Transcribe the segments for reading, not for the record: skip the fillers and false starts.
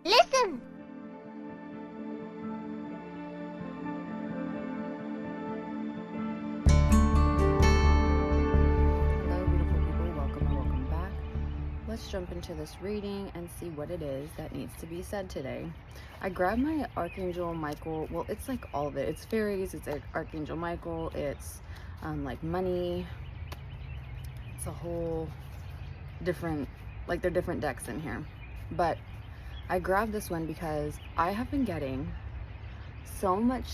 Listen! Hello, beautiful people. Welcome and welcome back. Let's jump into this reading and see what it is that needs to be said today. I grabbed my Archangel Michael. Well, it's like all of it. It's fairies, it's like Archangel Michael, it's like money. It's a whole different, like they're different decks in here. But I grabbed this one because I have been getting so much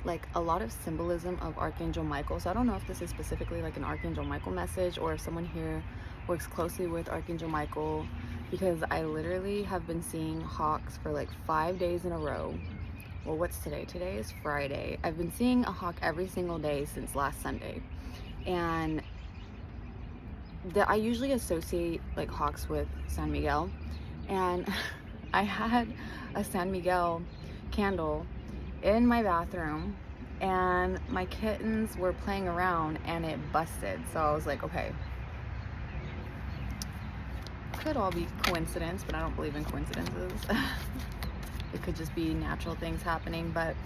like a lot of symbolism of Archangel Michael. So I don't know if this is specifically like an Archangel Michael message or if someone here works closely with Archangel Michael, because I literally have been seeing hawks for like 5 days in a row. Well, what's today? Today is Friday. I've been seeing a hawk every single day since last Sunday. And I usually associate like hawks with San Miguel. And I had a San Miguel candle in my bathroom and my kittens were playing around and it busted. So I was like, okay, could all be coincidence, but I don't believe in coincidences. It could just be natural things happening, but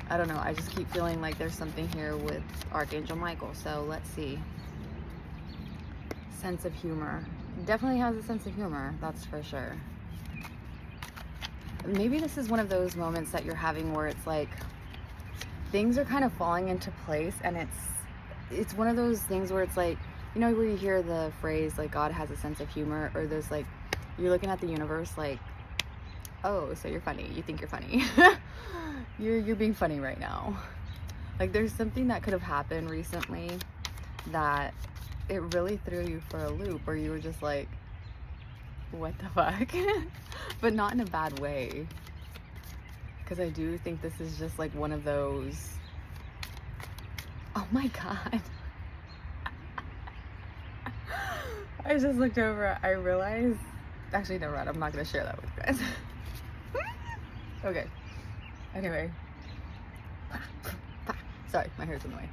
I don't know. I just keep feeling like there's something here with Archangel Michael. So let's see. Sense of humor. Definitely has a sense of humor, that's for sure. Maybe this is one of those moments that you're having where it's like things are kind of falling into place, and it's one of those things where it's like, you know, where you hear the phrase like God has a sense of humor, or there's like you're looking at the universe like, oh, so you're funny, you think you're funny. you're being funny right now. Like there's something that could have happened recently that it really threw you for a loop, where you were just like, what the fuck? But not in a bad way, because I do think this is just like one of those, oh my god. I just looked over, I realized, actually never mind, I'm not gonna share that with you guys. Okay, anyway. Sorry, my hair's in the way.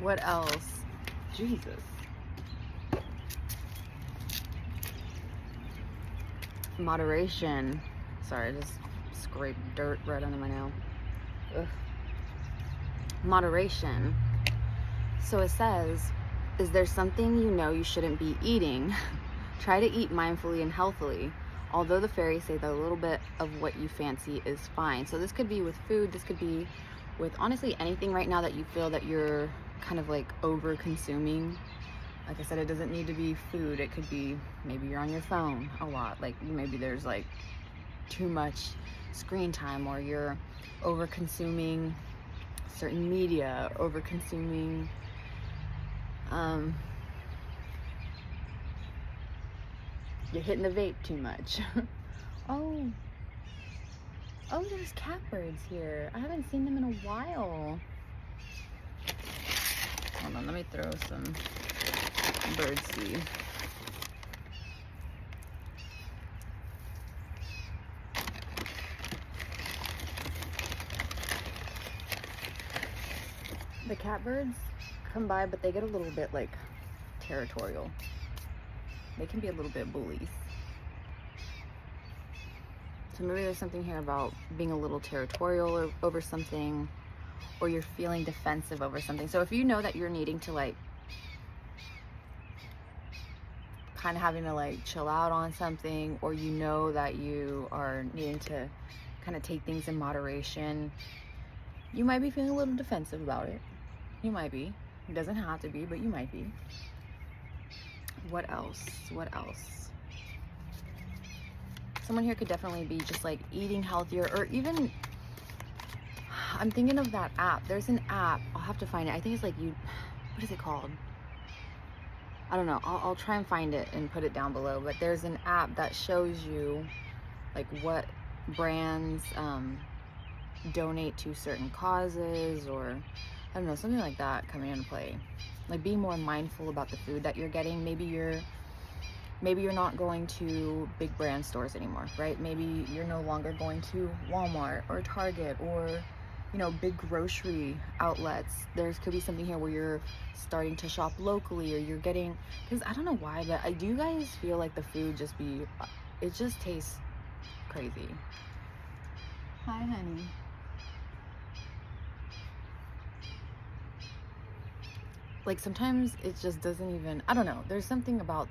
What else? Jesus. Moderation. Sorry, I just scraped dirt right under my nail. Ugh. Moderation. So it says, is there something you know you shouldn't be eating? Try to eat mindfully and healthily. Although the fairies say that a little bit of what you fancy is fine. So this could be with food. This could be with honestly anything right now that you feel that you're kind of like over consuming. Like I said, it doesn't need to be food. It could be maybe you're on your phone a lot. Like maybe there's like too much screen time, or you're over consuming certain media, over consuming you're hitting the vape too much. Oh, there's catbirds here. I haven't seen them in a while. Hold on, let me throw some bird seed. The catbirds come by, but they get a little bit like territorial. They can be a little bit bullies. So maybe there's something here about being a little territorial or over something, or you're feeling defensive over something. So if you know that you're needing to like kind of having to like chill out on something, or you know that you are needing to kind of take things in moderation, you might be feeling a little defensive about it. You might be. It doesn't have to be, but you might be. What else? What else? Someone here could definitely be just like eating healthier, or even, I'm thinking of that app. There's an app, I'll have to find it. I think it's like what is it called? I don't know. I'll try and find it and put it down below. But there's an app that shows you like what brands donate to certain causes, or I don't know, something like that coming into play. Like being more mindful about the food that you're getting. Maybe you're not going to big brand stores anymore, right? Maybe you're no longer going to Walmart or Target or, you know, big grocery outlets. There could be something here where you're starting to shop locally, or you're getting, because I don't know why, but I do guys feel like the food just be it just tastes crazy. Hi, honey. Like, sometimes it just doesn't even, I don't know, there's something about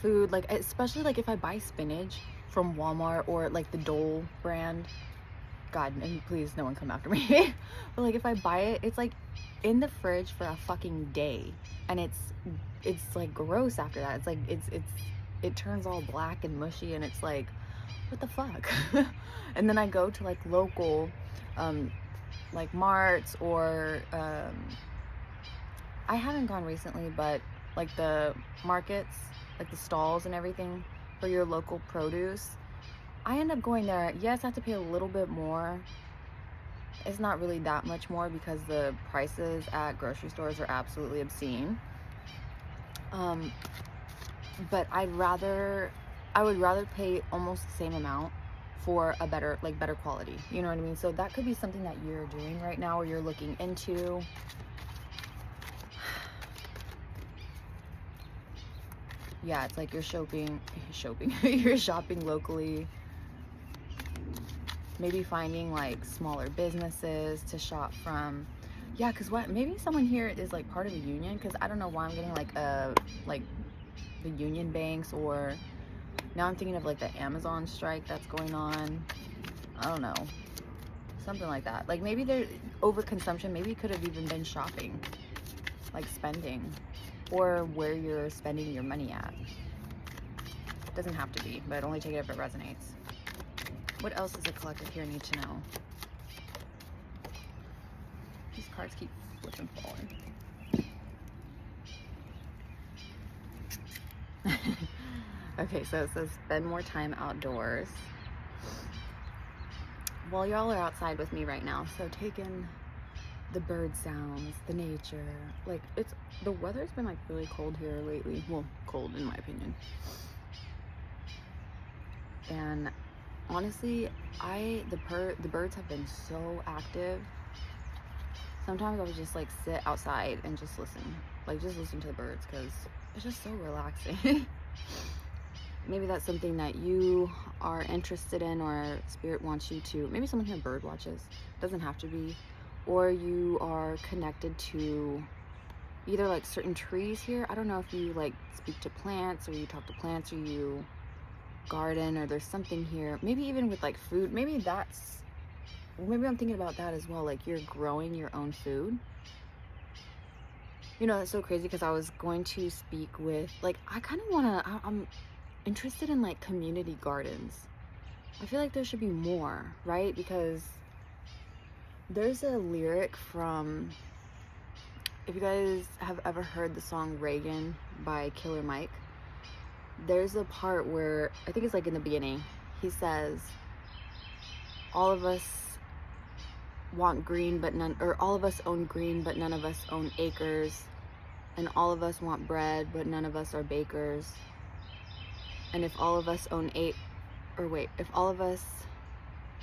food, like, especially like if I buy spinach from Walmart or like the Dole brand, God, and please no one come after me. But like if I buy it, it's like in the fridge for a fucking day, and it's like gross after that. It's like it turns all black and mushy, and it's like, what the fuck? And then I go to like local like marts, or I haven't gone recently, but like the markets, like the stalls and everything for your local produce, I end up going there. Yes, I have to pay a little bit more. It's not really that much more because the prices at grocery stores are absolutely obscene. But I would rather pay almost the same amount for a better quality. You know what I mean? So that could be something that you're doing right now, or you're looking into. Yeah, it's like you're shopping, you're shopping locally. Maybe finding like smaller businesses to shop from. Yeah, because maybe someone here is like part of a union, because I don't know why I'm getting like the union banks, or now I'm thinking of like the Amazon strike that's going on. I don't know, something like that. Like maybe they're overconsumption. Maybe it could have even been shopping, like spending, or where you're spending your money at. It doesn't have to be, but only take it if it resonates. What else does a collective here need to know? These cards keep flipping falling. Okay, so it says spend more time outdoors. Well, y'all are outside with me right now, so take in the bird sounds, the nature. Like, the weather's been like really cold here lately. Well, cold in my opinion. And honestly, the birds have been so active. Sometimes I would just like sit outside and just listen. Like, just listen to the birds, because it's just so relaxing. Maybe that's something that you are interested in, or spirit wants you to. Maybe someone here bird watches. Doesn't have to be. Or you are connected to either like certain trees here. I don't know if you like speak to plants, or you talk to plants, or you garden, or there's something here. Maybe even with like food. Maybe I'm thinking about that as well. Like you're growing your own food. You know, that's so crazy, because I was going to speak with, like, I'm interested in like community gardens. I feel like there should be more, right? Because there's a lyric from, if you guys have ever heard the song Reagan by Killer Mike, there's a part where, I think it's like in the beginning, he says, all of us want green, but all of us own green, but none of us own acres. And all of us want bread, but none of us are bakers. And if all of us own if all of us,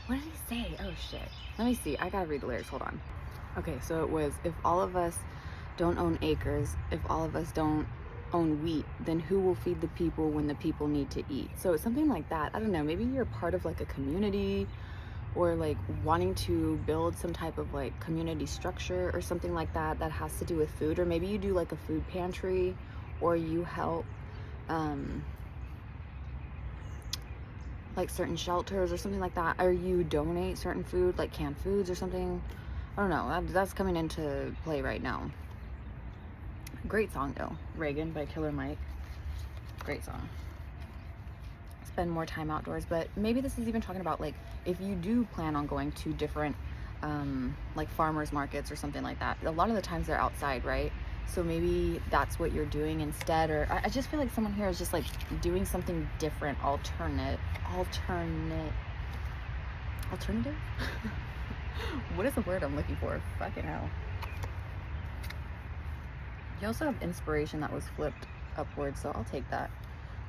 what did he say? Oh shit. Let me see. I gotta read the lyrics. Hold on. Okay, so it was, if all of us don't own acres, if all of us don't own wheat, then who will feed the people when the people need to eat? So it's something like that. I don't know. Maybe you're part of like a community, or like wanting to build some type of like community structure or something like that has to do with food. Or maybe you do like a food pantry, or you help like certain shelters or something like that, or you donate certain food, like canned foods or something. I don't know, that's coming into play right now. Great song though, Reagan by Killer Mike. Great song. Spend more time outdoors. But maybe this is even talking about like, if you do plan on going to different like farmers markets or something like that, a lot of the times they're outside, right? So maybe that's what you're doing instead. Or I just feel like someone here is just like doing something different, alternative. What is the word I'm looking for? Fucking hell. You also have inspiration that was flipped upwards, so I'll take that.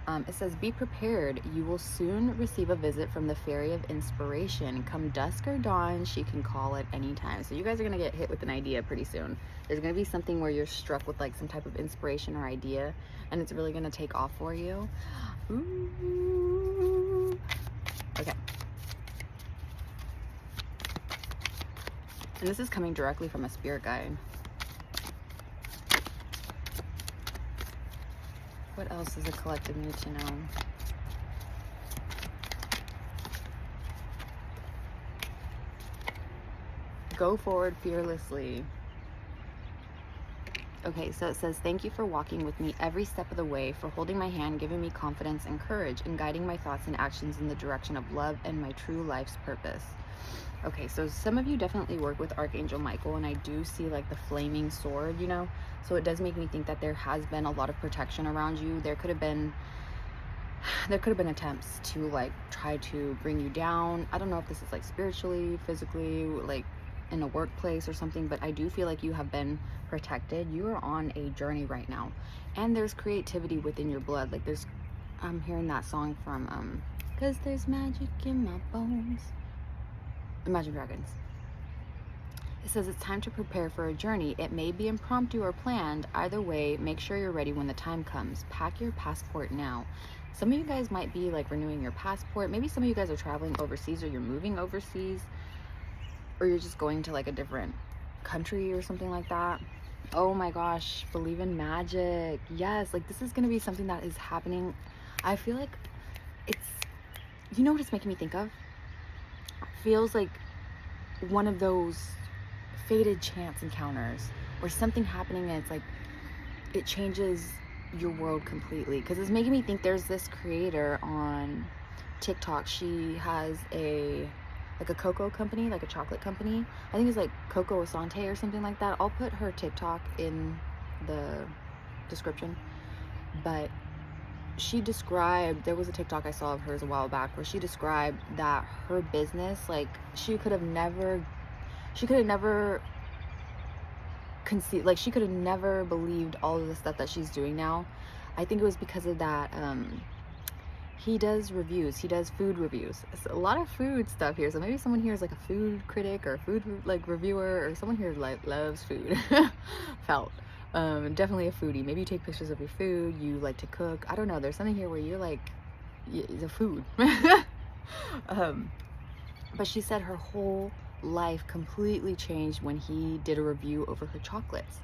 It says, be prepared. You will soon receive a visit from the fairy of inspiration. Come dusk or dawn, she can call at any time. So you guys are going to get hit with an idea pretty soon. There's going to be something where you're struck with like some type of inspiration or idea, and it's really going to take off for you. Ooh. Okay. And this is coming directly from a spirit guide. What else does the collective need to know? Go forward fearlessly. Okay, so it says, thank you for walking with me every step of the way, for holding my hand, giving me confidence and courage, and guiding my thoughts and actions in the direction of love and my true life's purpose. Okay, so some of you definitely work with Archangel Michael, and I do see like the flaming sword, you know, so it does make me think that there has been a lot of protection around you. There could have been attempts to like try to bring you down. I don't know if this is like spiritually, physically, like in a workplace or something, but I do feel like you have been protected. You are on a journey right now, and there's creativity within your blood. Like I'm hearing that song from 'Cause there's magic in my bones, Imagine Dragons. It says it's time to prepare for a journey. It may be impromptu or planned. Either way, make sure you're ready when the time comes. Pack your passport now. Some of you guys might be like renewing your passport. Maybe some of you guys are traveling overseas, or you're moving overseas, or you're just going to like a different country or something like that. Oh my gosh, believe in magic. Yes, like this is going to be something that is happening. I feel like it's, you know what it's making me think of? Feels like one of those fated chance encounters or something happening, and it's like it changes your world completely. Because it's making me think there's this creator on TikTok. She has a cocoa company, like a chocolate company. I think it's like Coco Asante or something like that. I'll put her TikTok in the description. But she described, there was a TikTok I saw of hers a while back where she described that her business, like she could have never conceived, like she could have never believed all of the stuff that she's doing now. I think it was because of that. He does reviews, he does food reviews. It's a lot of food stuff here, so maybe someone here is like a food critic or a food like reviewer, or someone here like loves food. Felt definitely a foodie. Maybe you take pictures of your food, you like to cook. I don't know, there's something here where you're like the food. But she said her whole life completely changed when he did a review over her chocolates,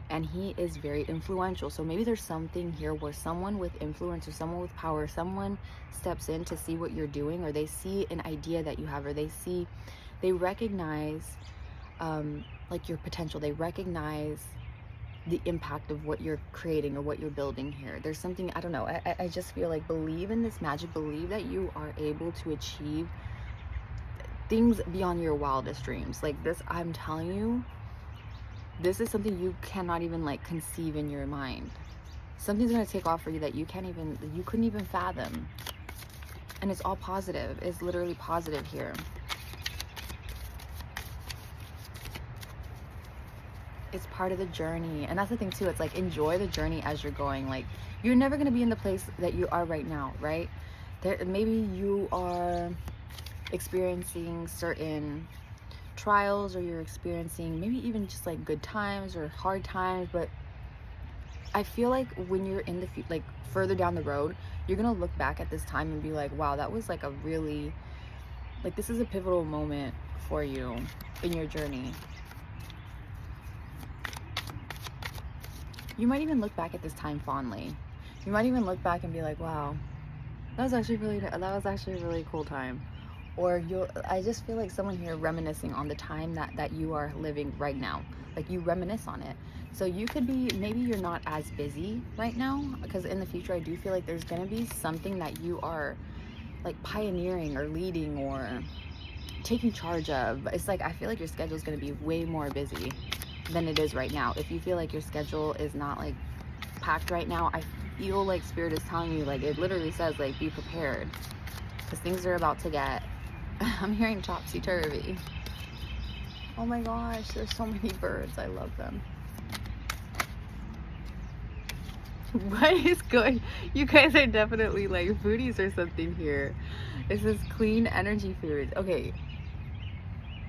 and he is very influential. So maybe there's something here where someone with influence or someone with power, someone steps in to see what you're doing, or they see an idea that you have, or they recognize like your potential. They recognize the impact of what you're creating or what you're building here. There's something, I don't know, I just feel like believe in this magic, believe that you are able to achieve things beyond your wildest dreams. Like this, I'm telling you, this is something you cannot even like conceive in your mind. Something's going to take off for you that you couldn't even fathom. And it's all positive. It's literally positive here. It's part of the journey. And that's the thing too. It's like, enjoy the journey as you're going. Like, you're never going to be in the place that you are right now, right? Maybe you are experiencing certain trials, or you're experiencing maybe even just like good times or hard times, but I feel like when you're in the like further down the road, you're gonna look back at this time and be like, wow, that was like a really, like, this is a pivotal moment for you in your journey. You might even look back at this time fondly. You might even look back and be like, wow, that was actually a really cool time. Or I just feel like someone here reminiscing on the time that you are living right now. Like, you reminisce on it. So you could be, maybe you're not as busy right now, because in the future I do feel like there's gonna be something that you are like pioneering or leading or taking charge of. It's like, I feel like your schedule is gonna be way more busy than it is right now. If you feel like your schedule is not like packed right now, I feel like Spirit is telling you, like, it literally says, like, be prepared, because things are about to get, I'm hearing topsy-turvy. Oh my gosh, there's so many birds. I love them. What is going? You guys are definitely like foodies or something here. It says clean energy foods. Okay.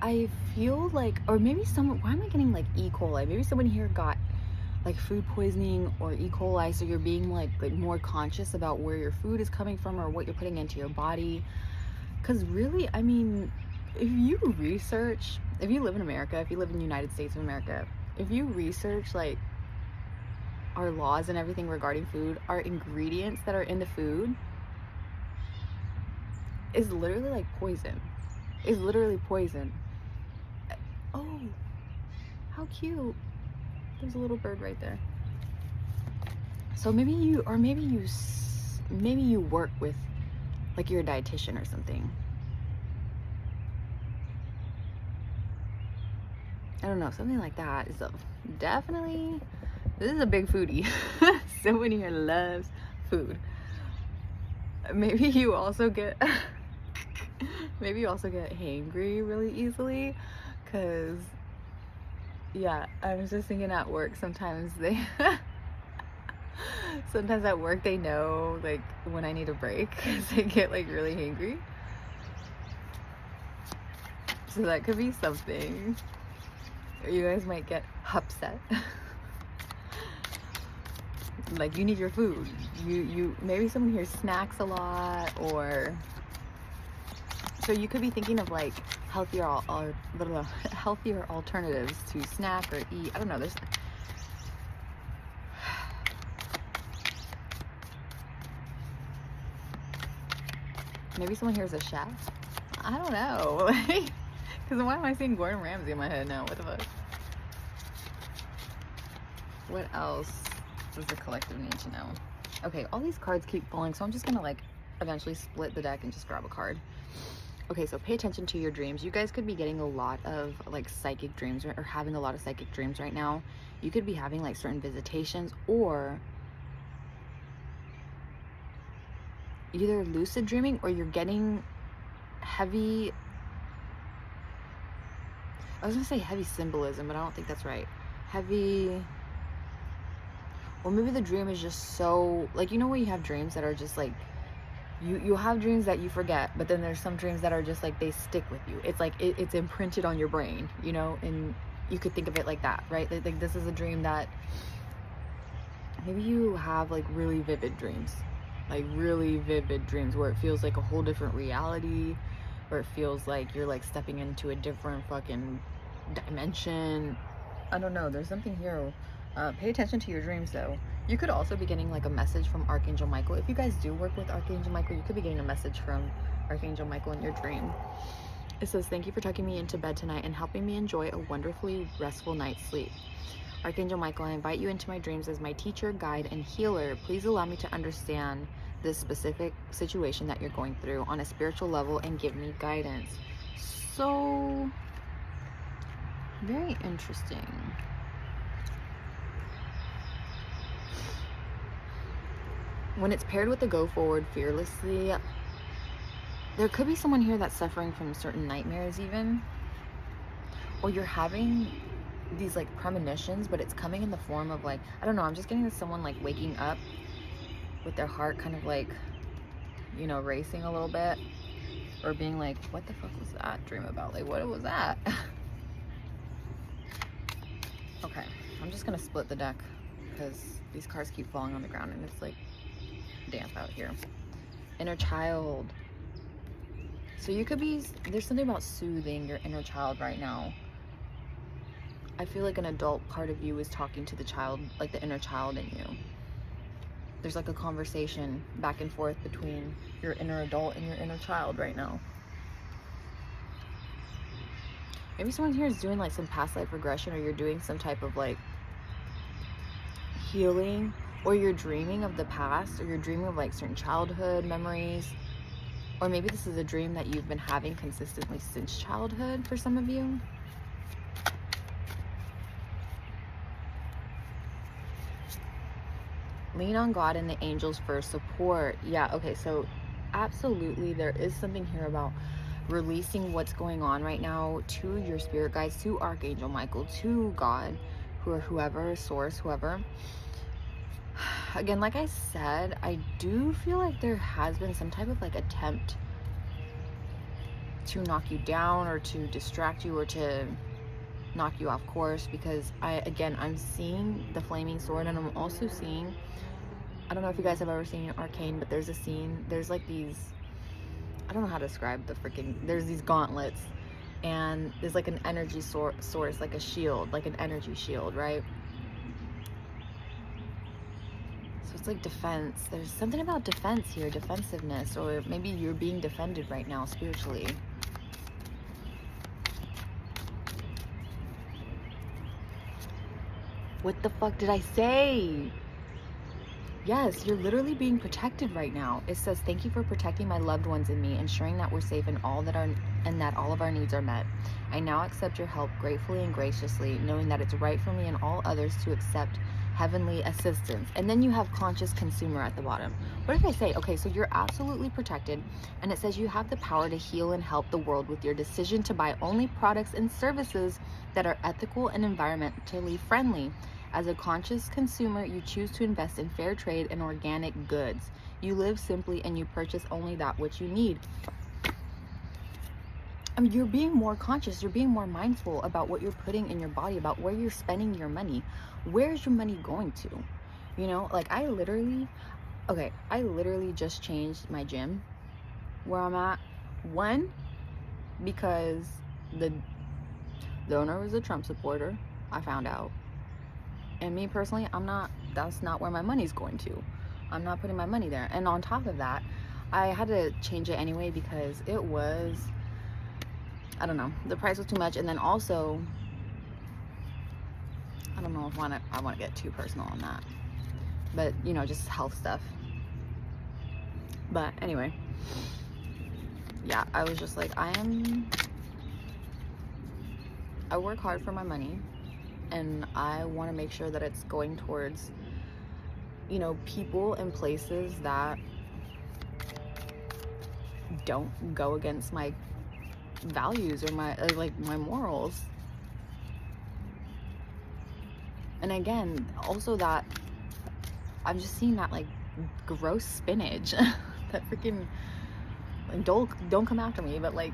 I feel like, or maybe someone, why am I getting like E. coli? Maybe someone here got like food poisoning or E. coli, so you're being like more conscious about where your food is coming from or what you're putting into your body. Because really, I mean, if you research, if you live in America, if you live in the United States of America, if you research like our laws and everything regarding food, our ingredients that are in the food is literally like poison. Is literally poison. Oh, how cute. There's a little bird right there. So maybe you work with like you're a dietitian or something. I don't know, something like that. So definitely, this is a big foodie. Someone here loves food. Maybe you also get hangry really easily, because yeah, I was just thinking at work sometimes sometimes at work they know like when I need a break because they get like really hangry. So that could be something. Or you guys might get upset. Like you need your food. You maybe someone here snacks a lot, or so you could be thinking of like healthier alternatives to snack or eat. I don't know. There's maybe someone here is a chef. I don't know. Because why am I seeing Gordon Ramsay in my head now? What the fuck? What else does the collective need to know? Okay, all these cards keep falling, so I'm just gonna like eventually split the deck and just grab a card. Okay, so pay attention to your dreams. You guys could be getting a lot of like psychic dreams or having a lot of psychic dreams right now. You could be having like certain visitations, or either lucid dreaming, or you're getting heavy, I was gonna say heavy symbolism, but I don't think that's right. Heavy, or maybe the dream is just so, like, you know when you have dreams that are just like, you have dreams that you forget, but then there's some dreams that are just like, they stick with you. It's like, it's imprinted on your brain, you know, and you could think of it like that, right? Like this is a dream that, maybe you have like really vivid dreams, like really vivid dreams where it feels like a whole different reality, where it feels like you're like stepping into a different fucking dimension. I don't know, there's something here. Pay attention to your dreams though. You could also be getting like a message from Archangel Michael. If you guys do work with Archangel Michael, you could be getting a message from Archangel Michael in your dream. It says, thank you for tucking me into bed tonight and helping me enjoy a wonderfully restful night's sleep. Archangel Michael, I invite you into my dreams as my teacher, guide, and healer. Please allow me to understand this specific situation that you're going through on a spiritual level and give me guidance. So, very interesting. When it's paired with the go forward fearlessly, there could be someone here that's suffering from certain nightmares even, or you're having these like premonitions, but it's coming in the form of like, I don't know, I'm just getting someone like waking up with their heart kind of like, you know, racing a little bit, or being like, what the fuck was that dream about? Like, what was that? Okay, I'm just gonna split the deck because these cards keep falling on the ground and it's like damp out here. Inner child. So you could be, there's something about soothing your inner child right now. I feel like an adult part of you is talking to the child, like the inner child in you. There's like a conversation back and forth between your inner adult and your inner child right now. Maybe someone here is doing like some past life regression, or you're doing some type of like healing, or you're dreaming of the past, or you're dreaming of like certain childhood memories, or maybe this is a dream that you've been having consistently since childhood for some of you. Lean on God and the angels for support. Yeah, okay, so absolutely there is something here about releasing what's going on right now to your spirit guides, to Archangel Michael, to God, or whoever, source, whoever. again, like I said, I do feel like there has been some type of like attempt to knock you down or to distract you or to knock you off course, because I'm seeing the flaming sword, and I'm also seeing, I don't know if you guys have ever seen Arcane, but there's a scene, there's like these, I don't know how to describe the freaking, there's these gauntlets, and there's like an energy source, like a shield, like an energy shield, right? So it's like defense. There's something about defense here, defensiveness, or maybe you're being defended right now spiritually. What the fuck did I say? Yes, you're literally being protected right now. It says, thank you for protecting my loved ones and me, ensuring that we're safe and that all of our needs are met. I now accept your help gratefully and graciously, knowing that it's right for me and all others to accept heavenly assistance. And then you have conscious consumer at the bottom. What did I say? Okay, so you're absolutely protected, and it says you have the power to heal and help the world with your decision to buy only products and services that are ethical and environmentally friendly. As a conscious consumer, you choose to invest in fair trade and organic goods. You live simply and you purchase only that which you need. I mean, you're being more conscious, you're being more mindful about what you're putting in your body, about where you're spending your money. Where's your money going to? You know, like I literally just changed my gym where I'm at. One, because the owner was a Trump supporter, I found out. And me personally, that's not where my money's going to. I'm not putting my money there. And on top of that, I had to change it anyway because it was, I don't know, the price was too much. And then also, I don't know if I want to get too personal on that, but you know, just health stuff. But anyway, yeah, I was just like, I work hard for my money, and I want to make sure that it's going towards, you know, people and places that don't go against my values or my morals. And again, also that I'm just seeing that like gross spinach that freaking Dole, don't come after me, but like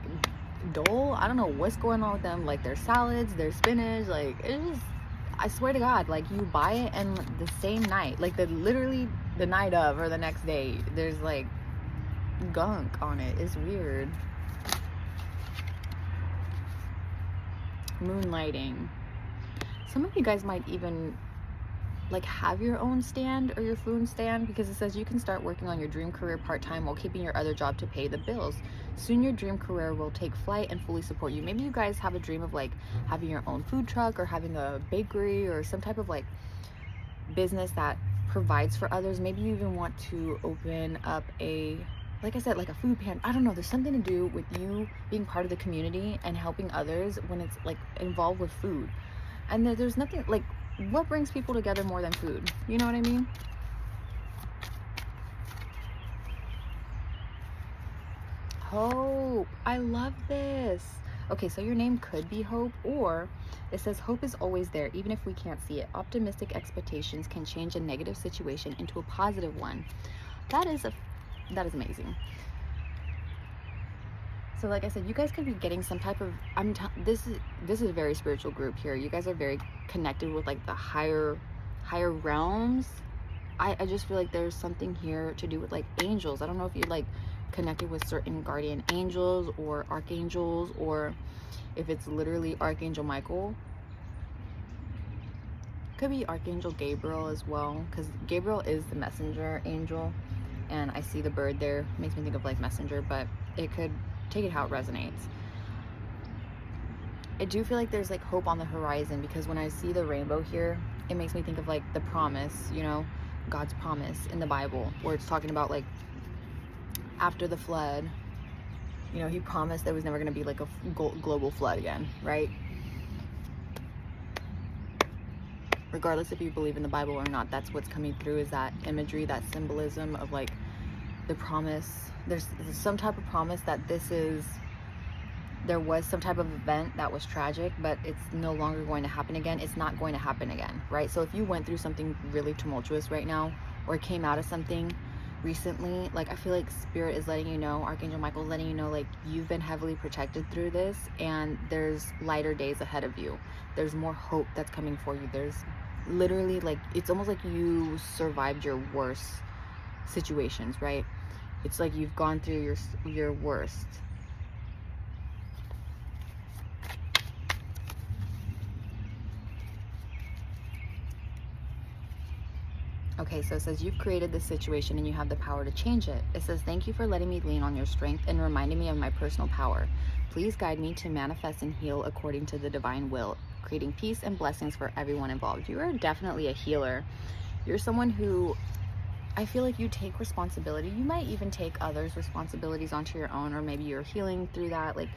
Dole, I don't know what's going on with them, like their salads, their spinach, like it's just, I swear to God, like you buy it and the same night, like literally the night of or the next day, there's like gunk on it. It's weird. Moonlighting. Some of you guys might even like have your own stand or your food stand, because it says you can start working on your dream career part-time while keeping your other job to pay the bills. Soon your dream career will take flight and fully support you. Maybe you guys have a dream of like having your own food truck or having a bakery or some type of like business that provides for others. Maybe you even want to open up a, like I said, like a food pantry. I don't know, there's something to do with you being part of the community and helping others when it's like involved with food. And there's nothing like, what brings people together more than food? You know what I mean? Hope. I love this. Okay, so your name could be Hope, or it says hope is always there, even if we can't see it. Optimistic expectations can change a negative situation into a positive one. That is amazing. So like I said, you guys could be getting some type of, this is a very spiritual group here. You guys are very connected with like the higher realms. I just feel like there's something here to do with like angels. I don't know if you're like connected with certain guardian angels or archangels, or if it's literally Archangel Michael. Could be Archangel Gabriel as well, because Gabriel is the messenger angel, and I see the bird there. Makes me think of like messenger, but it could, take it how it resonates. I do feel like there's like hope on the horizon, because when I see the rainbow here, it makes me think of like the promise, you know, God's promise in the Bible, where it's talking about like after the flood, you know, he promised there was never going to be like a global flood again, right? Regardless if you believe in the Bible or not, that's what's coming through, is that imagery, that symbolism of like the promise. There's some type of promise that this is there was some type of event that was tragic, but it's no longer going to happen again. It's not going to happen again, right? So if you went through something really tumultuous right now, or came out of something recently, like, I feel like Spirit is letting you know, Archangel Michael is letting you know, like, you've been heavily protected through this, and there's lighter days ahead of you. There's more hope that's coming for you. There's literally, like, it's almost like you survived your worst situations, right? It's like you've gone through your worst. Okay, so it says you've created this situation and you have the power to change it. It says, thank you for letting me lean on your strength and reminding me of my personal power. Please guide me to manifest and heal according to the divine will, creating peace and blessings for everyone involved. You are definitely a healer. You're someone who, I feel like you take responsibility. You might even take others' responsibilities onto your own, or maybe you're healing through that. Like,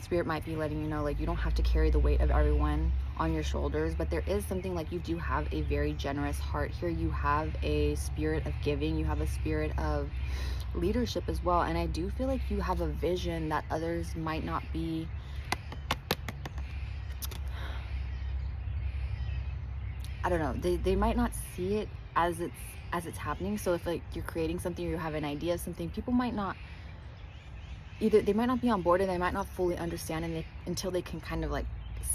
Spirit might be letting you know, like, you don't have to carry the weight of everyone on your shoulders, but there is something, like, you do have a very generous heart here. You have a spirit of giving. You have a spirit of leadership as well. And I do feel like you have a vision that others might not be, I don't know, they might not see it as it's happening. So if, like, you're creating something, or you have an idea of something, people might not, either they might not be on board, and they might not fully understand until they can kind of, like,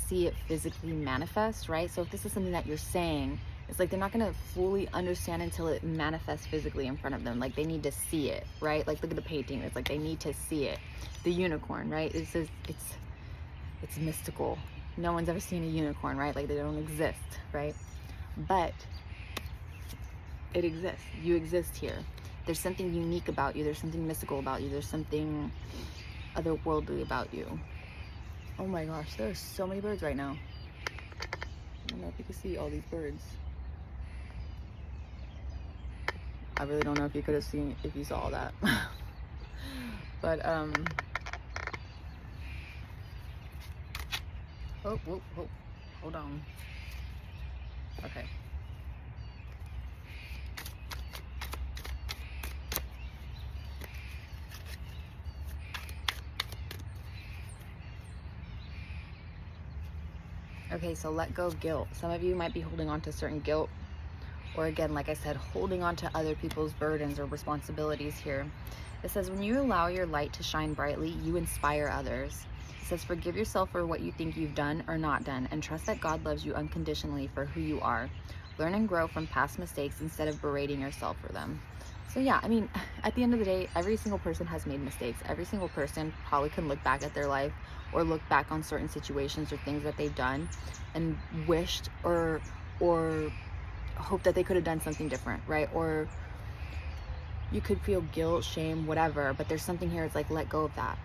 see it physically manifest, right? So if this is something that you're saying, it's like they're not going to fully understand until it manifests physically in front of them. Like, they need to see it, right? Like, look at the painting. It's like they need to see it. The unicorn, right? It says it's mystical. No one's ever seen a unicorn, right? Like, they don't exist, right? But it exists. You exist here. There's something unique about you. There's something mystical about you. There's something otherworldly about you. Oh my gosh, there are so many birds right now. I don't know if you can see all these birds. I really don't know if you could have seen, if you saw that. But, oh, hold on. Okay. Okay, so let go of guilt. Some of you might be holding on to certain guilt, or again, like I said, holding on to other people's burdens or responsibilities here. It says, when you allow your light to shine brightly, you inspire others. It says, forgive yourself for what you think you've done or not done, and trust that God loves you unconditionally for who you are. Learn and grow from past mistakes instead of berating yourself for them. So yeah, I mean, at the end of the day, every single person has made mistakes. Every single person probably can look back at their life, or look back on certain situations or things that they've done and wished or hope that they could have done something different, right? Or you could feel guilt, shame, whatever, but there's something here. It's like, let go of that.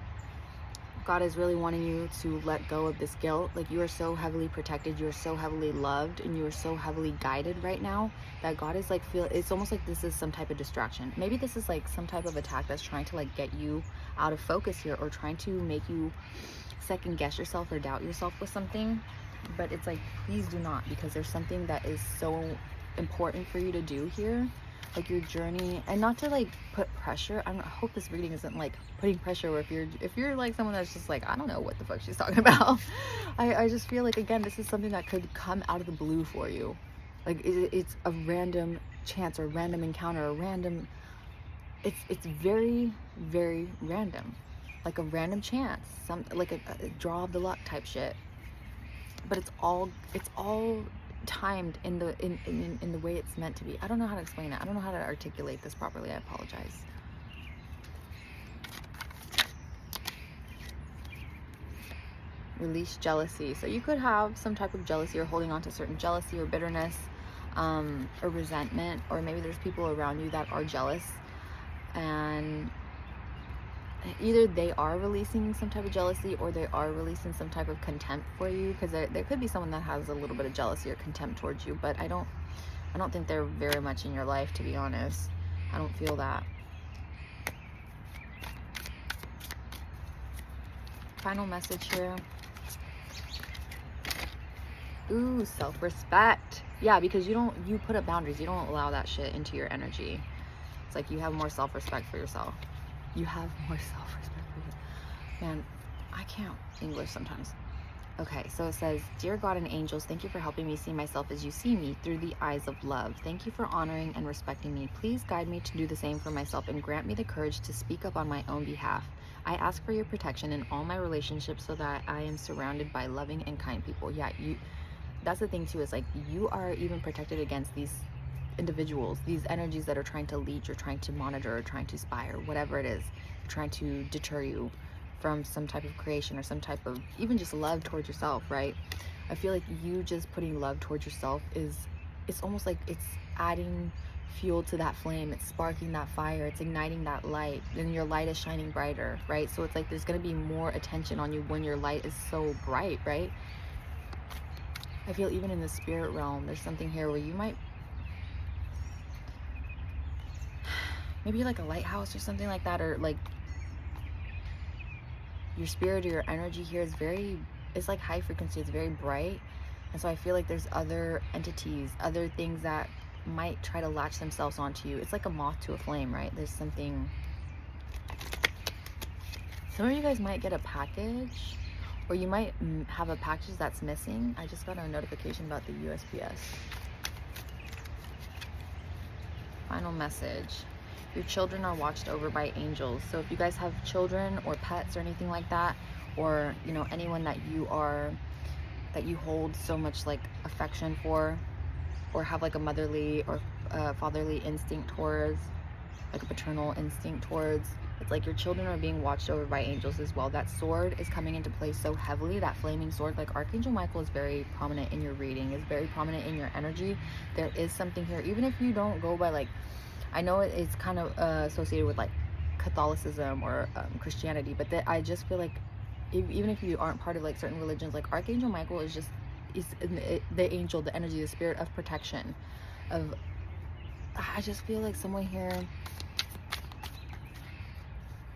God is really wanting you to let go of this guilt. Like, you are so heavily protected, you are so heavily loved, and you are so heavily guided right now that God is like, it's almost like this is some type of distraction. Maybe this is like some type of attack that's trying to, like, get you out of focus here, or trying to make you second guess yourself or doubt yourself with something. But it's like, please do not, because there's something that is so important for you to do here, like your journey. And not to, like, put pressure. I hope this reading isn't like putting pressure, or if you're like someone that's just like, I don't know what the fuck she's talking about. I just feel like, again, this is something that could come out of the blue for you. Like, it's a random chance, or a random encounter, or random, it's very, very random, like a random chance, some like a draw of the luck type shit. But it's all timed in the way it's meant to be. I don't know how to explain it. I don't know how to articulate this properly. I apologize. Release jealousy. So you could have some type of jealousy, or holding on to certain jealousy or bitterness, or resentment, or maybe there's people around you that are jealous, and either they are releasing some type of jealousy, or they are releasing some type of contempt for you, because there could be someone that has a little bit of jealousy or contempt towards you, but I don't think they're very much in your life, to be honest. I don't feel that. Final message here. Ooh, self-respect. Yeah, because you put up boundaries. You don't allow that shit into your energy. It's like you have more self-respect for yourself. You have more self-respect for yourself. Man, I can't English sometimes. Okay, so it says, Dear God and angels, thank you for helping me see myself as you see me through the eyes of love. Thank you for honoring and respecting me. Please guide me to do the same for myself and grant me the courage to speak up on my own behalf. I ask for your protection in all my relationships so that I am surrounded by loving and kind people. Yeah, that's the thing too, is like you are even protected against these individuals, these energies that are trying to leech or trying to monitor or trying to spy or whatever it is, trying to deter you from some type of creation or some type of even just love towards yourself, right? I feel like you just putting love towards yourself it's almost like it's adding fuel to that flame, it's sparking that fire, it's igniting that light, and your light is shining brighter, right? So it's like there's going to be more attention on you when your light is so bright, right? I feel even in the spirit realm, there's something here where you might, maybe like a lighthouse or something like that, or like your spirit or your energy here is it's like high frequency, it's very bright. And so I feel like there's other entities, other things that might try to latch themselves onto you. It's like a moth to a flame, right? There's something, some of you guys might get a package, or you might have a package that's missing. I just got a notification about the USPS. Final message. Your children are watched over by angels. So if you guys have children or pets or anything like that, or you know, anyone that you hold so much like affection for, or have like a motherly or fatherly instinct towards, like a paternal instinct towards, it's like your children are being watched over by angels as well. That sword is coming into play so heavily, that flaming sword. Like Archangel Michael is very prominent in your reading, is very prominent in your energy. There is something here, even if you don't go by like, I know it's kind of associated with like Catholicism or Christianity, but I just feel like even if you aren't part of like certain religions, like Archangel Michael is the angel, the energy, the spirit of protection. I just feel like someone here,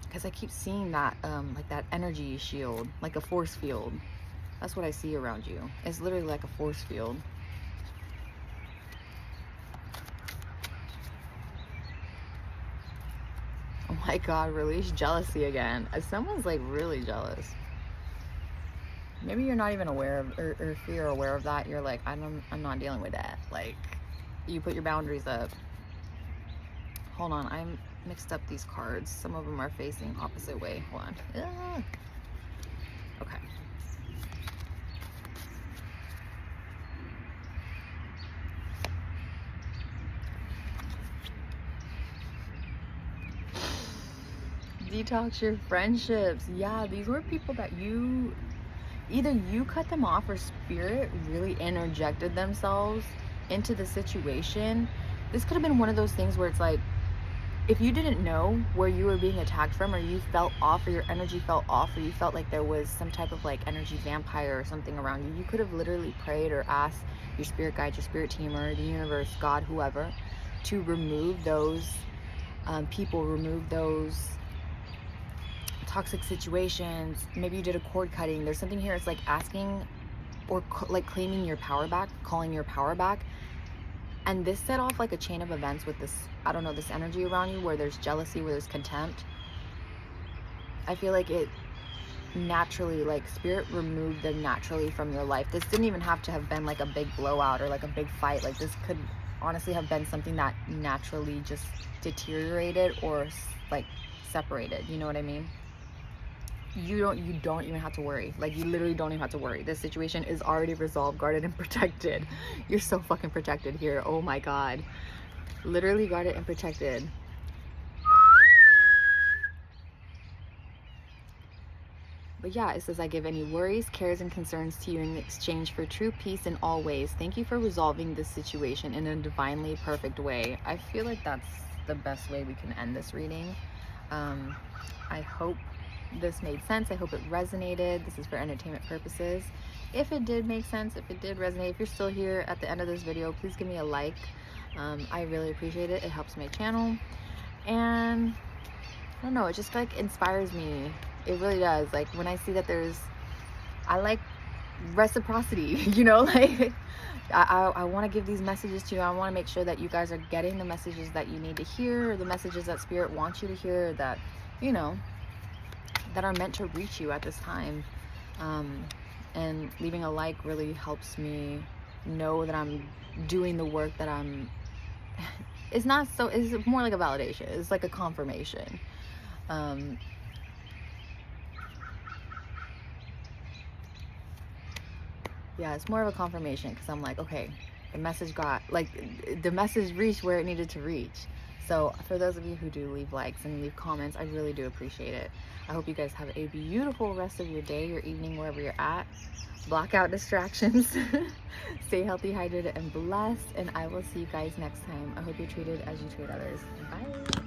because I keep seeing that like that energy shield, like a force field. That's what I see around you. It's literally like a force field. Oh my God, release jealousy again. Someone's like really jealous. Maybe you're not even aware of, or if you're aware of that, you're like, I'm not dealing with that. Like, you put your boundaries up. Hold on, I'm mixed up these cards. Some of them are facing opposite way. Hold on. Okay. Detox your friendships. Yeah, these were people that either you cut them off or spirit really interjected themselves into the situation. This could have been one of those things where it's like, if you didn't know where you were being attacked from, or you felt off, or your energy felt off, or you felt like there was some type of like energy vampire or something around you, you could have literally prayed or asked your spirit guide, your spirit team, or the universe, God, whoever, to remove those people, remove those toxic situations. Maybe you did a cord cutting. There's something here. It's like asking or like claiming your power back, calling your power back. And this set off like a chain of events with this, I don't know, this energy around you where there's jealousy, where there's contempt. I feel like it naturally, like spirit removed them naturally from your life. This didn't even have to have been like a big blowout or like a big fight. Like this could honestly have been something that naturally just deteriorated or like separated. You know what I mean? You don't even have to worry. Like you literally don't even have to worry. This situation is already resolved, guarded, and protected. You're so fucking protected here. Oh my God. Literally guarded and protected. But yeah, it says, I give any worries, cares, and concerns to you in exchange for true peace in all ways. Thank you for resolving this situation in a divinely perfect way. I feel like that's the best way we can end this reading. I hope this made sense. I hope it resonated. This is for entertainment purposes. If it did make sense, if it did resonate, if you're still here at the end of this video, please give me a like. I really appreciate it. It helps my channel. And I don't know, it just like inspires me. It really does. Like when I see that I like reciprocity, you know, like I want to give these messages to you. I want to make sure that you guys are getting the messages that you need to hear, the messages that spirit wants you to hear, that, you know, that are meant to reach you at this time. And leaving a like really helps me know that I'm doing the work that I'm it's more like a validation. It's like a confirmation. Yeah, it's more of a confirmation, because I'm like, okay, the message reached where it needed to reach. So for those of you who do leave likes and leave comments, I really do appreciate it. I hope you guys have a beautiful rest of your day, your evening, wherever you're at. Block out distractions. Stay healthy, hydrated, and blessed. And I will see you guys next time. I hope you're treated as you treat others. Bye.